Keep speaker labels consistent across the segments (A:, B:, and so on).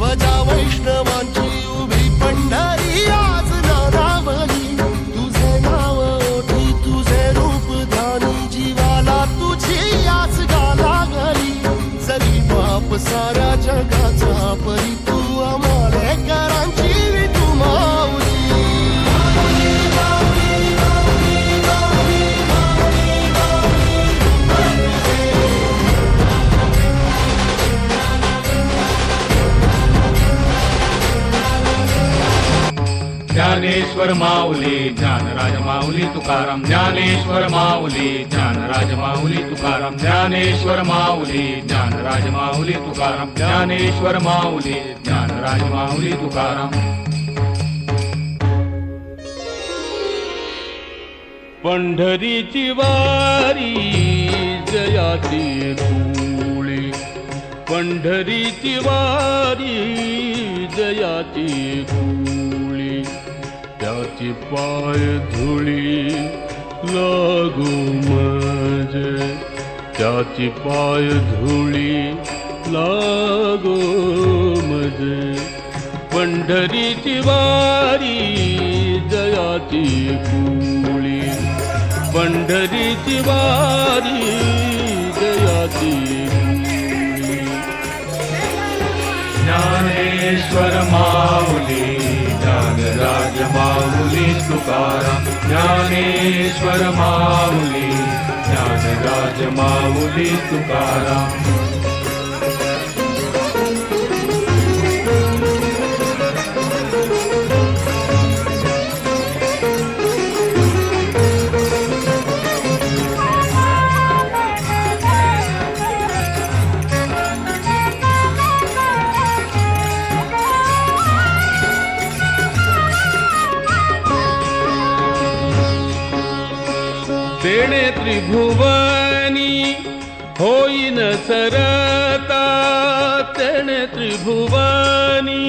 A: ध्वजा वैष्णवांची उभी पंढरी आज नानावली तुझे नाव ओठी तुझे रूप ध्यानी जीवाला तुझी आस गाला गली जरी बाप साऱ्या जगाचा परी तू आमालेकरांची विठू माऊली
B: ज्ञानेश्वर माऊली ज्ञानराज माऊली तुकाराम ज्ञानेश्वर माऊली ज्ञानराज माऊली तुकाराम ज्ञानेश्वर माऊली ज्ञानराज माऊली तुकाराम ज्ञानेश्वर माऊली ज्ञानराज माऊली तुकाराम।
C: पंढरीची वारी जयाची धुळी पंढरीची वारी जयाची धुळी त्याची पाय धुळी लागू मजे त्याची पाय धुळी लागू मजे पंढरीची वारी जयाची धुळी पंढरीची वारी जयाची धुळी।
B: ज्ञानेश्वर माऊली ज्ञानराज माऊली तुकाराम ज्ञानेश्वर माऊली ज्ञानराज माऊली तुकाराम।
C: तेणे त्रिभुवनी होईन सरता तेणे त्रिभुवनी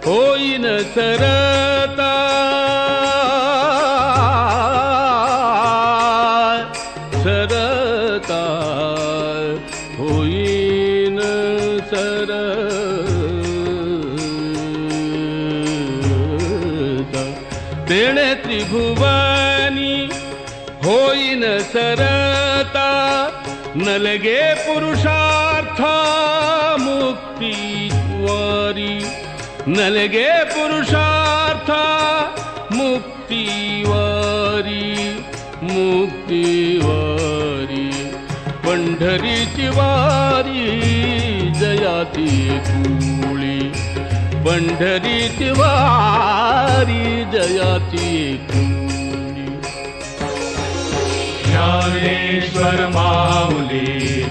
C: होईन सरता सरता होईन सरता तेणे त्रिभुवनी होईन सरता नलगे पुरुषार्थ मुक्ती वारी नलगे पुरुषार्थ मुक्ती वारी मुक्ती वारी पंढरीची वारी जयाची धुळी पंढरीची वारी जयाची धुळी।
B: ज्ञानेश्वर माऊली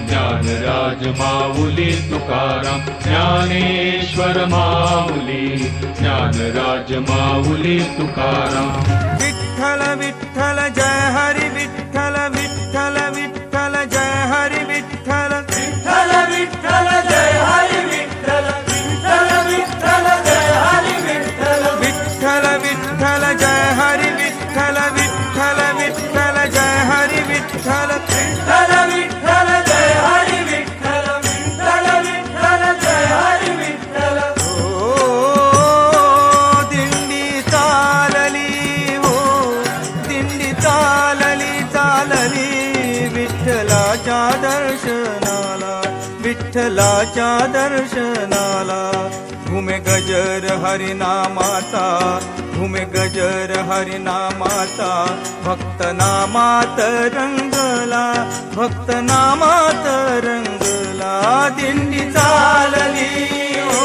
B: ज्ञानराज माऊली तुकाराम ज्ञानेश्वर माऊली ज्ञानराज माऊली तुकाराम।
D: विठ्ठल विठ्ठल जय हरी विठ्ठल विठ्ठल विठ्ठल जय हरी विठ्ठल विठ्ठल विठ्ठल जय हरी विठ्ठल विठ्ठल विठ्ठल जय हरी विठ्ठल विठ्ठल विठ्ठल जय हरी विठ्ठल विठ्ठल विठ्ठल जय हरी विठ्ठल विठ्ठल विठ्ठल जय हरी विठ्ठल विठ्ठल विठ्ठल जय हरी विठ्ठल। ओ दिंडी चालली हो दिंडी चालली चालली विठ्ठलाच्या दर्शनाला विठ्ठलाच्या दर्शनाला घुमे गजर हरिनामाचा घुमे गजर हरिनामाचा भक्त नामात रंगला भक्त नामात रंगला दिंडी चालली हो